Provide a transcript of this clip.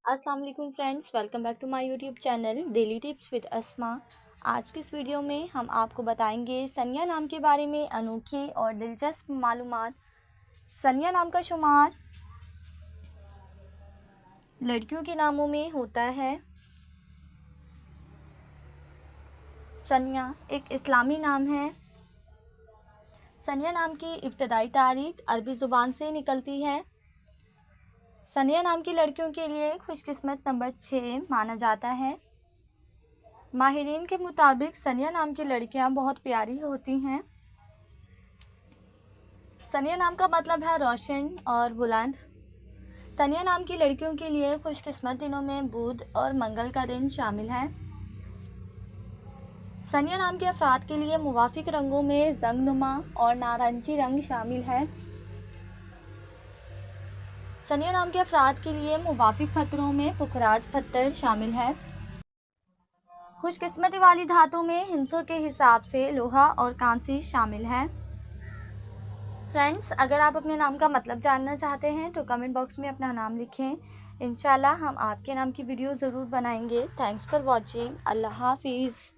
अस्सलाम वालेकुम friends, welcome back to my YouTube channel daily tips with Asma. आज की इस वीडियो में हम आपको बताएंगे सनिया नाम के बारे में अनोखी और दिलचस्प मालूमात। सनिया नाम का शुमार लड़कियों के नामों में होता है। सनिया एक इस्लामी नाम है। सनिया नाम की इब्तदाई तारीख अरबी ज़ुबान से निकलती है। सनिया नाम की लड़कियों के लिए खुशकिस्मत नंबर 6 माना जाता है। माहिरीन के मुताबिक सनिया नाम की लड़कियां बहुत प्यारी होती हैं। सनिया नाम का मतलब है रोशन और बुलंद। सनिया नाम की लड़कियों के लिए खुशकिस्मत दिनों में बुध और मंगल का दिन शामिल है। सनिया नाम के अफराद के लिए मुवाफिक रंगों में जंगनुमा और नारंगी रंग शामिल है। सनिया नाम के अफराद के लिए मुवाफिक पत्थरों में पुखराज पत्थर शामिल है। खुशकिस्मती वाली धातु में हिंसों के हिसाब से लोहा और कांसी शामिल है। फ्रेंड्स, अगर आप अपने नाम का मतलब जानना चाहते हैं तो कमेंट बॉक्स में अपना नाम लिखें। इंशाल्लाह हम आपके नाम की वीडियो ज़रूर बनाएंगे। Thanks for watching. अल्लाह हाफिज़।